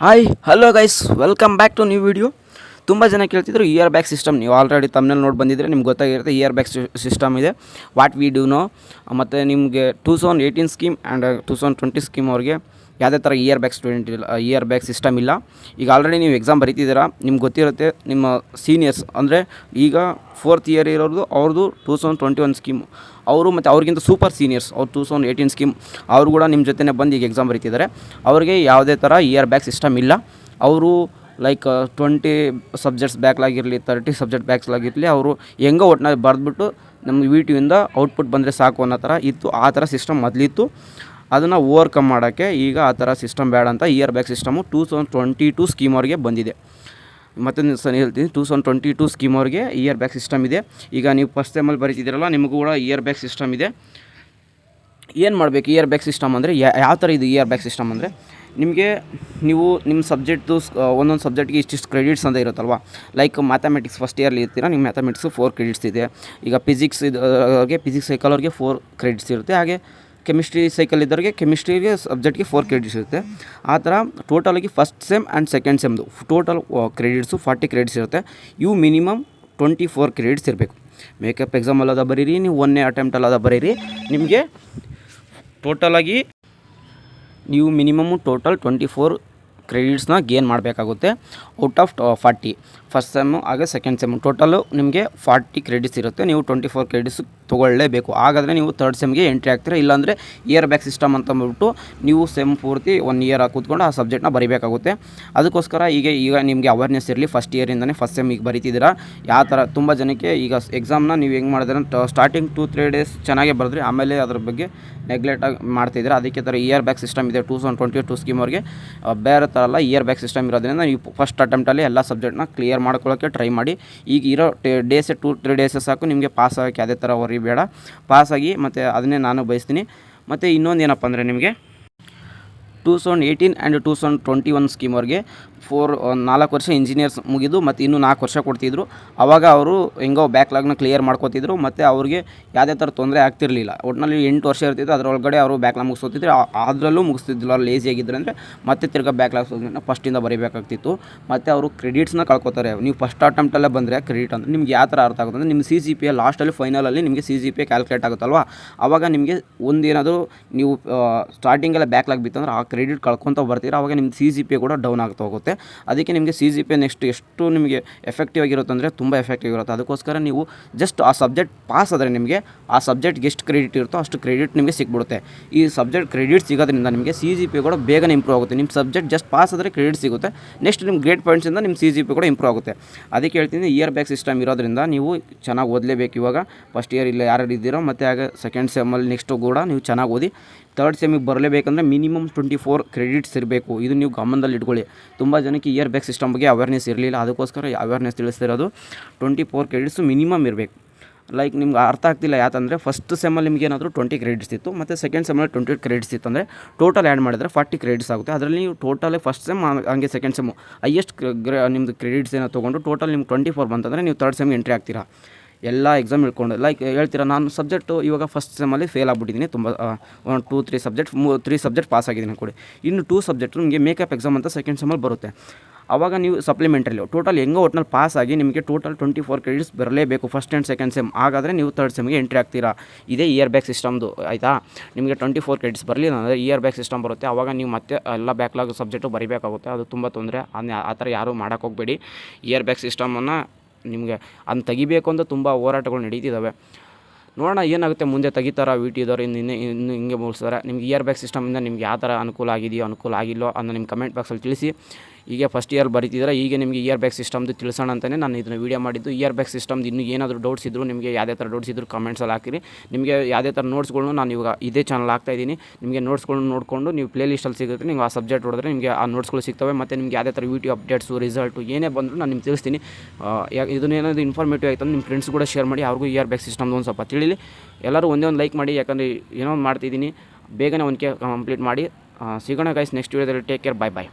Hi hello guys, welcome back to new video. ತುಂಬ ಜನ ಕೇಳ್ತಿದ್ರು ಇಯರ್ ಬ್ಯಾಗ್ ಸಿಸ್ಟಮ್. ನೀವು ಆಲ್ರೆಡಿ ತಮ್ಮನೇಲಿ ನೋಡಿ ಬಂದಿದ್ದರೆ ನಿಮ್ಗೆ ಗೊತ್ತಾಗಿರುತ್ತೆ ಇಯರ್ ಬ್ಯಾಗ್ ಸಿಸ್ಟಮ್ ಇದೆ, ವಾಟ್ ವಿ ಡೂ ನೋ. ಮತ್ತು ನಿಮಗೆ 2018 ಸ್ಕೀಮ್ ಆ್ಯಂಡ್ 2020 ಸ್ಕೀಮ್ ಅವ್ರಿಗೆ ಯಾವುದೇ ಥರ ಇಯರ್ ಬ್ಯಾಗ್ ಸಿಸ್ಟಮ್ ಇಲ್ಲ. ಈಗ ಆಲ್ರೆಡಿ ನೀವು ಎಕ್ಸಾಮ್ ಬರೀತಿದ್ದೀರಾ, ನಿಮ್ಗೆ ಗೊತ್ತಿರುತ್ತೆ. ನಿಮ್ಮ ಸೀನಿಯರ್ಸ್ ಅಂದರೆ ಈಗ 4th ಇಯರ್ ಇರೋದು ಅವ್ರದ್ದು 2021 ಸ್ಕೀಮು, ಅವರು ಮತ್ತು ಅವ್ರಿಗಿಂತ ಸೂಪರ್ ಸೀನಿಯರ್ಸ್ ಅವ್ರು 2018 ಸ್ಕೀಮ್ ಅವರು ಕೂಡ ನಿಮ್ಮ ಜೊತೆನೇ ಬಂದು ಈಗ ಎಕ್ಸಾಮ್ ಬರೀತಿದ್ದಾರೆ. ಅವ್ರಿಗೆ ಯಾವುದೇ ಥರ ಇಯರ್ ಬ್ಯಾಗ್ ಸಿಸ್ಟಮ್ ಇಲ್ಲ. ಅವರು ಲೈಕ್ 20 ಸಬ್ಜೆಕ್ಟ್ಸ್ ಬ್ಯಾಕ್ಲಾಗಿರಲಿ, 30 ಸಬ್ಜೆಕ್ಟ್ ಬ್ಯಾಕ್ಲಾಗಿರಲಿ, ಅವರು ಹೆಂಗೋ ಒಟ್ಟಿನಲ್ಲಿ ಬರೆದ್ಬಿಟ್ಟು ನಮ್ಗೆ VTಯಿಂದ ಔಟ್ಪುಟ್ ಬಂದರೆ ಸಾಕು ಅನ್ನೋ ಥರ ಇತ್ತು. ಆ ಥರ ಸಿಸ್ಟಮ್ ಮೊದಲಿತ್ತು. ಅದನ್ನು ಓವರ್ಕಮ್ ಮಾಡೋಕ್ಕೆ ಈಗ ಆ ಥರ ಸಿಸ್ಟಮ್ ಬೇಡ ಅಂತ ಇಯರ್ ಬ್ಯಾಗ್ ಸಿಸ್ಟಮು 2022 ಸ್ಕೀಮ್ ಅವ್ರಿಗೆ ಬಂದಿದೆ. ಮತ್ತು ಸರಿ ಹೇಳ್ತೀನಿ, 2022 ಸ್ಕೀಮ್ ಅವ್ರಿಗೆ ಇಯರ್ ಬ್ಯಾಗ್ ಸಿಸ್ಟಮ್ ಇದೆ. ಈಗ ನೀವು ಫಸ್ಟ್ ಸೆಮ್ಮಲ್ಲಿ ಬರೀತಿದ್ದೀರಲ್ಲ, ನಿಮಗೂ ಕೂಡ ಇಯರ್ ಬ್ಯಾಗ್ ಸಿಸ್ಟಮ್ ಇದೆ. ಏನು ಮಾಡಬೇಕು ಇಯರ್ ಬ್ಯಾಗ್ ಸಿಸ್ಟಮ್ ಅಂದರೆ? ಯಾವ ಥರ ಇದು ಇಯರ್ ಬ್ಯಾಗ್ ಸಿಸ್ಟಮ್ ಅಂದರೆ, ನಿಮಗೆ ನೀವು ನಿಮ್ಮ ಸಬ್ಜೆಕ್ಟ್ದು ಒಂದೊಂದು ಸಬ್ಜೆಕ್ಟ್ಗೆ ಇಷ್ಟಿಷ್ಟು ಕ್ರೆಡಿಟ್ಸ್ ಅಂತ ಇರುತ್ತಲ್ವ. ಲೈಕ್ ಮ್ಯಾಥಮೆಟಿಕ್ಸ್ ಫಸ್ಟ್ ಇಯರ್ಲಿ ಇರ್ತೀರ, ನಿಮ್ಮ ಮ್ಯಾಥಮೆಟಿಕ್ಸು 4 ಕ್ರೆಡಿಟ್ಸ್ ಇದೆ. ಈಗ ಫಿಸಿಕ್ಸ್ ಸೈಕಲ್ ಅವ್ರಿಗೆ 4 ಕ್ರೆಡಿಟ್ಸ್ ಇರುತ್ತೆ. ಹಾಗೆ ಕೆಮಿಸ್ಟ್ರಿ ಸೈಕಲ್ ಇದ್ದವ್ರಿಗೆ ಕೆಮಿಸ್ಟ್ರಿಗೆ ಸಬ್ಜೆಕ್ಟ್ಗೆ 4 ಕ್ರೆಡಿಟ್ಸ್ ಇರುತ್ತೆ. ಆ ಥರ ಟೋಟಲಾಗಿ ಫಸ್ಟ್ ಸೆಮ್ ಆ್ಯಂಡ್ ಸೆಕೆಂಡ್ ಸೆಮ್ದು ಟೋಟಲ್ ಕ್ರೆಡಿಟ್ಸು 40 ಕ್ರೆಡಿಟ್ಸ್ ಇರುತ್ತೆ. ಇವು ಮಿನಿಮಮ್ 24 ಕ್ರೆಡಿಟ್ಸ್ ಇರಬೇಕು. ಮೇಕಪ್ ಎಕ್ಸಾಮಲ್ಲದ ಬರೀರಿ, ನೀವು 1ನೇ ಅಟೆಂಪ್ಟಲ್ಲದ ಬರೀರಿ, ನಿಮಗೆ ಟೋಟಲಾಗಿ ನೀವು ಮಿನಿಮಮ್ಮು ಟೋಟಲ್ 24 ಕ್ರೆಡಿಟ್ಸ್ನ ಗೇನ್ ಮಾಡಬೇಕಾಗುತ್ತೆ ಔಟ್ ಆಫ್ 40. ಫಸ್ಟ್ ಸೆಮ್ಮು ಹಾಗೆ ಸೆಕೆಂಡ್ ಸೆಮ್ಮು ಟೋಟಲು ನಿಮಗೆ 40 ಕ್ರೆಡಿಟ್ಸ್ ಇರುತ್ತೆ. ನೀವು 24 ಕ್ರೆಡಿಟ್ಸ್ ತೊಗೊಳ್ಳೇಬೇಕು. ಹಾಗಾದರೆ ನೀವು 3rd ಸೆಮ್ಗೆ ಎಂಟ್ರಿ ಆಗ್ತೀರಾ. ಇಲ್ಲಾಂದರೆ ಇಯರ್ ಬ್ಯಾಗ್ ಸಿಸ್ಟಮ್ ಅಂತ ಅಂದ್ಬಿಟ್ಟು ನೀವು ಸೆಮ್ ಪೂರ್ತಿ 1 ಇಯರ್ ಕೂತ್ಕೊಂಡು ಆ ಸಬ್ಜೆಕ್ಟ್ನ ಬರೀಬೇಕಾಗುತ್ತೆ. ಅದಕ್ಕೋಸ್ಕರ ಈಗ ನಿಮಗೆ ಅವೇರ್ನೆಸ್ ಇರಲಿ. ಫಸ್ಟ್ ಇಯರಿಂದನೇ ಫಸ್ಟ್ ಸೆಮ್ಮಿಗೆ ಬರೀತಿದ್ದೀರಾ. ಯಾವ ಥರ ತುಂಬ ಜನಕ್ಕೆ ಈಗ ಎಕ್ಸಾಮ್ನ ನೀವು ಹೆಂಗೆ ಮಾಡಿದ್ರೆ ಸ್ಟಾರ್ಟಿಂಗ್ 2-3 ಡೇಸ್ ಚೆನ್ನಾಗೇ ಬರೆದ್ರಿ, ಆಮೇಲೆ ಅದ್ರ ಬಗ್ಗೆ ನೆಗ್ಲೆಕ್ಟಾಗಿ ಮಾಡ್ತಿದ್ದೀರಾ. ಅದಕ್ಕೆ ಥರ ಇಯರ್ ಬ್ಯಾಗ್ ಸಿಸ್ಟಮ್ ಇದೆ 2022 ಸ್ಕೀಮ್ ಅವ್ರಿಗೆ. ಬೇರೆ ಥರ ಅಲ್ಲ, ಇಯರ್ ಬ್ಯಾಗ್ ಸಿಸ್ಟಮ್ ಇರೋದ್ರಿಂದ ನೀವು ಫಸ್ಟ್ ಅಟೆಂಪ್ಟಲ್ಲಿ ಎಲ್ಲ ಸಬ್ಜೆಕ್ಟ್ನ ಕ್ಲಿಯರ್ ಮಾಡ್ಕೊಳ್ಳೋಕ್ಕೆ ಟ್ರೈ ಮಾಡಿ. ಈಗ ಇರೋ ಡೇಸೇ 2-3 ಡೇಸೇ ಸಾಕು ನಿಮಗೆ ಪಾಸ್ ಆಗೋಕ್ಕೆ. ಯಾವುದೇ ಥರ ವರಿ ಬೇಡ, ಪಾಸಾಗಿ. ಮತ್ತು ಅದನ್ನೇ ನಾನು ಬಯಸ್ತೀನಿ. ಮತ್ತು ಇನ್ನೊಂದು ಏನಪ್ಪ ಅಂದರೆ, ನಿಮಗೆ 2018 ಆ್ಯಂಡ್ 2021 ಸ್ಕೀಮ್ ಅವ್ರಿಗೆ 4 ವರ್ಷ ಇಂಜಿನಿಯರ್ಸ್ ಮುಗಿದು ಮತ್ತು ಇನ್ನೂ 4 ವರ್ಷ ಕೊಡ್ತಿದ್ರು. ಆವಾಗ ಅವರು ಹೆಂಗೋ ಬ್ಯಾಕ್ಲಾಗ್ನ ಕ್ಲಿಯರ್ ಮಾಡ್ಕೋತಿದ್ರು ಮತ್ತು ಅವ್ರಿಗೆ ಯಾವುದೇ ಥರ ತೊಂದರೆ ಆಗ್ತಿರಲಿಲ್ಲ. ಒಟ್ಟಿನಲ್ಲಿ 8 ವರ್ಷ ಇರ್ತಿತ್ತು, ಅದರೊಳಗಡೆ ಅವರು ಬ್ಯಾಕ್ಲಾಗ್ ಮುಗಿಸೋತಿದ್ರು. ಅದರಲ್ಲೂ ಮುಗಿಸ್ತಿದ್ದಿಲ್ಲ. ಲೇಜಿ ಆಗಿದ್ರು ಅಂದರೆ ಮತ್ತೆ ತಿರ್ಗಾ ಬ್ಯಾಕ್ಲಾಗ್ಸ್ ಫಸ್ಟಿಂದ ಬರೀಬೇಕಾಗ್ತಿತ್ತು. ಮತ್ತು ಅವರು ಕ್ರೆಡಿಟ್ಸ್ನ ಕಳ್ಕೊತಾರೆ. ನೀವು ಫಸ್ಟ್ ಅಟೆಂಪ್ಟಲ್ಲೇ ಬಂದರೆ ಕ್ರೆಡಿಟ್ ಅಂದರೆ ನಿಮ್ಗೆ ಯಾವ ಥರ ಅರ್ಥ ಆಗುತ್ತೆ ಅಂದರೆ, ನಿಮ್ಮ CGPA ಲಾಸ್ಟಲ್ಲಿ ಫೈನಲಲ್ಲಿ ನಿಮಗೆ CGPA ಕ್ಯಾಲ್ಕುಲೇಟ್ ಆಗುತ್ತಲ್ವ, ಆವಾಗ ನಿಮಗೆ ಒಂದೇನಾದರೂ ನೀವು ಸ್ಟಾರ್ಟಿಂಗೆಲ್ಲ ಬ್ಯಾಕ್ಲಾಗ್ ಬಿತ್ತಂದ್ರೆ ಆ ಕ್ರೆಡಿಟ್ ಕಳ್ಕೊತ ಬರ್ತೀರ. ಆವಾಗ ನಿಮ್ಮ CGPA ಕೂಡ ಡೌನ್ ಆಗ್ತಾ ಹೋಗುತ್ತೆ. ಅದಕ್ಕೆ ನಿಮಗೆ CGPA ನೆಕ್ಸ್ಟ್ ಎಷ್ಟು ನಿಮಗೆ ಎಫೆಕ್ಟಿವ್ ಆಗಿರುತ್ತೆ ಅಂದರೆ ತುಂಬ ಎಫೆಕ್ಟಿವ್ ಇರುತ್ತೆ. ಅದಕ್ಕೋಸ್ಕರ ನೀವು ಜಸ್ಟ್ ಆ ಸಬ್ಜೆಕ್ಟ್ ಪಾಸ್ ಆದರೆ ನಿಮಗೆ ಆ ಸಬ್ಜೆಕ್ಟ್ಗೆ ಎಷ್ಟು ಕ್ರೆಡಿಟ್ ಇರುತ್ತೋ ಅಷ್ಟು ಕ್ರೆಡಿಟ್ ನಿಮಗೆ ಸಿಕ್ಬಿಡುತ್ತೆ. ಈ ಸಬ್ಜೆಕ್ಟ್ ಕ್ರೆಡಿಟ್ ಸಿಗೋದ್ರಿಂದ ನಿಮಗೆ CGPA ಕೂಡ ಬೇಗನೆ ಇಂಪ್ರೂವ್ ಆಗುತ್ತೆ. ನಿಮ್ಮ ಸಬ್ಜೆಕ್ಟ್ ಜಸ್ಟ್ ಪಾಸ್ ಆದರೆ ಕ್ರೆಡಿಟ್ ಸಿಗುತ್ತೆ. ನೆಕ್ಸ್ಟ್ ನಿಮ್ಮ ಗ್ರೇಡ್ ಪಾಯಿಂಟ್ಸಿಂದ ನಿಮ್ಮ CGPA ಕೂಡ ಇಂಪ್ರೂವ್ ಆಗುತ್ತೆ. ಅದಕ್ಕೆ ಹೇಳ್ತೀನಿ, ಇಯರ್ ಬ್ಯಾಗ್ ಸಿಸ್ಟಮ್ ಇರೋದ್ರಿಂದ ನೀವು ಚೆನ್ನಾಗಿ ಓದಲೇಬೇಕು. ಇವಾಗ ಫಸ್ಟ್ ಇಯರ್ ಇಲ್ಲ ಯಾರು ಇದ್ದೀರೋ, ಮತ್ತು ಹಾಗೆ ಸೆಕೆಂಡ್ ಸೆಮ್ಮಲ್ಲಿ ನೆಕ್ಸ್ಟು ಕೂಡ ನೀವು ಚೆನ್ನಾಗಿ ಓದಿ. 3rd ಸೆಮ್ಮಿಗೆ ಬರಲೇಬೇಕಂದ್ರೆ ಮಿನಿಮಮ್ 24 ಕ್ರೆಡಿಟ್ಸ್ ಇರಬೇಕು. ಇದು ನೀವು ಗಮನದಲ್ಲಿ ಇಟ್ಕೊಳ್ಳಿ. ತುಂಬ ಜನಕ್ಕೆ ಇಯರ್ ಬ್ಯಾಗ್ ಸಿಸ್ಟಮ್ ಬಗ್ಗೆ ಅವೇರ್ನೆಸ್ ಇರಲಿಲ್ಲ. ಅದಕ್ಕೋಸ್ಕರ ಅವೇರ್ನೆಸ್ ತಿಳಿಸ್ತಿರೋದು. 24 ಕ್ರೆಡಿಟ್ಸು ಮಿನಿಮಮ್ ಇರಬೇಕು. ಲೈಕ್ ನಿಮ್ಗೆ ಅರ್ಥ ಆಗ್ತಿಲ್ಲ ಯಾಕಂದರೆ, ಫಸ್ಟ್ ಸೆಮ್ಮಲ್ಲಿ ನಿಮ್ಗೆ ಏನಾದರೂ 20 ಕ್ರೆಡಿಟ್ಸ್ ಇತ್ತು, ಮತ್ತು ಸೆಕೆಂಡ್ ಸೆಮ್ಮಲ್ಲಿ 20 ಕ್ರೆಡಿಟ್ಸ್ ಇತ್ತು ಅಂದರೆ ಟೋಟಲ್ ಆ್ಯಡ್ ಮಾಡಿದರೆ 40 ಕ್ರೆಡಿಟ್ಸ್ ಆಗುತ್ತೆ. ಅದರಲ್ಲಿ ನೀವು ಟೋಟಲೇ ಫಸ್ಟ್ ಸೆಮ್ ಹಂಗೆ ಸೆಕೆಂಡ್ ಸೆಮ್ಮು ಹೈಯೆಸ್ಟ್ ನಿಮ್ಮದು ಕ್ರೆಡಿಟ್ಸ್ ಏನೋ ತೊಗೊಂಡು ಟೋಟಲ್ ನಿಮ್ಗೆ 24 ಬಂತಂದರೆ ನೀವು 3rd ಸೆಮ್ಗೆ ಎಂಟ್ರಿ ಆಗ್ತೀರಾ. ಎಲ್ಲ ಎಕ್ಸಾಮ್ ಇಳ್ಕೊಂಡು ಲೈಕ್ ಹೇಳ್ತೀರಾ, ನಾನು ಸಬ್ಜೆಕ್ಟು ಇವಾಗ ಫಸ್ಟ್ ಸೆಮ್ಮಲ್ಲಿ ಫೇಲ್ ಆಗಿಬಿಟ್ಟಿದ್ದೀನಿ. ತುಂಬ 2-3 ಸಬ್ಜೆಕ್ಟ್ 3 ಸಬ್ಜೆಕ್ಟ್ ಪಾಸ್ ಆಗಿದ್ದೀನಿ ಕೊಡಿ. ಇನ್ನು 2 ಸಬ್ಜೆಕ್ಟ್ ನಿಮಗೆ ಮೇಕಪ್ ಎಕ್ಸಾಮ್ ಅಂತ ಸೆಕೆಂಡ್ ಸೆಮ್ಮಲ್ಲಿ ಬರುತ್ತೆ. ಆವಾಗ ನೀವು ಸಪ್ಲಿಮೆಂಟರಿ ಟೋಟಲ್ ಹೆಂಗೋ ಒಟ್ಟಿನಲ್ಲಿ ಪಾಸ್ ಆಗಿ ನಿಮಗೆ ಟೋಟಲ್ 24 ಕ್ರೆಡಿಟ್ಸ್ ಬರಲೇಬೇಕು ಫಸ್ಟ್ ಆ್ಯಂಡ್ ಸೆಕೆಂಡ್ ಸೆಮ್. ಹಾಗಾದರೆ ನೀವು 3rd ಸೆಮ್ಗೆ ಎಂಟ್ರಿ ಆಗ್ತೀರಾ. ಇದೇ ಇಯರ್ ಬ್ಯಾಗ್ ಸಿಸ್ಟಮ್ದು, ಆಯಿತಾ? ನಿಮಗೆ 24 ಕ್ರೆಡಿಟ್ಸ್ ಬರಲಿಲ್ಲ ಅಂದರೆ ಇಯರ್ ಬ್ಯಾಗ್ ಸಿಸ್ಟಮ್ ಬರುತ್ತೆ. ಆವಾಗ ನೀವು ಮತ್ತೆ ಎಲ್ಲ ಬ್ಯಾಕ್ಲಾಗ್ ಸಬ್ಜೆಕ್ಟು ಬರೀಬೇಕಾಗುತ್ತೆ. ಅದು ತುಂಬ ತೊಂದರೆ. ಆ ಥರ ಯಾರೂ ಮಾಡೋಕ್ಕೆ ಹೋಗಬೇಡಿ. ಇಯರ್ ಬ್ಯಾಗ್ ಸಿಸ್ಟಮನ್ನು ನಿಮಗೆ ಅದನ್ನು ತೆಗಿಬೇಕು ಅಂತ ತುಂಬ ಹೋರಾಟಗಳು ನಡೀತಿದ್ದಾವೆ. ನೋಡೋಣ ಏನಾಗುತ್ತೆ ಮುಂದೆ. ತೆಗಿತಾರ VT ಇನ್ನು ಹಿಂಗೆ ಮುಗಿಸ್ತಾರೆ. ನಿಮ್ಗೆ ಇಯರ್ ಬ್ಯಾಗ್ ಸಿಸ್ಟಮಿಂದ ನಿಮ್ಗೆ ಯಾವ ಥರ ಅನುಕೂಲ ಆಗಿದೆಯೋ ಅನುಕೂಲ ಆಗಿಲ್ಲೋ ಅನ್ನೋ ನಿಮ್ಮ ಕಮೆಂಟ್ ಬಾಕ್ಸಲ್ಲಿ ತಿಳಿಸಿ. ಈಗ ಫಸ್ಟ್ ಇಯರ್ ಬರೀತಿದ್ರೆ ಈಗ ನಿಮಗೆ ಇಯರ್ ಬ್ಯಾಗ್ ಸಿಸ್ಟಮ್ದು ತಿಳಿಸೋಣ ಅಂತಲೇ ನಾನು ಇದನ್ನು ವೀಡಿಯೋ ಮಾಡಿದ್ದು. ಇಯರ್ ಬ್ಯಾಗ್ ಸಿಸ್ಟಮ್ದು ಇನ್ನೂ ಏನಾದರೂ ಡೌಟ್ಸ್ ಇದ್ದರೂ, ನಿಮಗೆ ಯಾವುದೇ ಥರ ಡೌಟ್ಸ್ ಇದ್ದರೂ ಕಮೆಂಟ್ಸಲ್ಲಿ ಹಾಕಿರಿ. ನಿಮಗೆ ಯಾವುದೇ ಥರ ನೋಟ್ಸ್ಗಳ್ನು ನಾನು ಇವಾಗ ಇದೇ ಚಾನಲ್ ಹಾಕ್ತಾಯಿದ್ದೀನಿ. ನಿಮಗೆ ನೋಟ್ಸ್ಗಳನ್ನ ನೋಡಿಕೊಂಡು ನೀವು ಪ್ಲೇ ಲಿಸ್ಟಲ್ಲಿ ಸಿಗುತ್ತೆ. ನೀವು ಆ ಸಬ್ಜೆಕ್ಟ್ ಹೊಡೆದ್ರೆ ನಿಮಗೆ ಆ ನೋಟ್ಸ್ಗಳು ಸಿಗ್ತವೆ. ಮತ್ತು ನಿಮಗೆ ಯಾವುದೇ ಥರ VT ಅಪ್ಡೇಟ್ಸು ರಿಸಲ್ಟು ಏನೇ ಬಂದರೂ ನಾನು ನಿಮ್ಗೆ ತಿಳಿಸ್ತೀನಿ. ಇದನ್ನೇನಾದರೂ ಇನ್ಫಾರ್ಮೇಟಿವ್ ಆಯಿತು ನಿಮ್ಮ ಫ್ರೆಂಡ್ಸ್ ಕೂಡ ಶೇರ್ ಮಾಡಿ. ಅವ್ರಿಗೂ ಇಯರ್ ಬ್ಯಾಗ್ ಸಿಸ್ಟಮ್ದು ಒಂದು ಸ್ವಲ್ಪ ತಿಳಿಲಿ. ಎಲ್ಲರೂ ಒಂದೇ ಒಂದು ಲೈಕ್ ಮಾಡಿ, ಯಾಕಂದರೆ ಏನೋ ಒಂದು ಮಾಡ್ತಿದ್ದೀನಿ. ಬೇಗನೆ 1K ಕಂಪ್ಲೀಟ್ ಮಾಡಿ. ಸಿಗೋಣ ಗೈಸ್ ನೆಕ್ಸ್ಟ್ ವೀಡಿಯೋದಲ್ಲಿ. ಟೇಕ್ ಕೇರ್, ಬಾಯ್ ಬಾಯ್.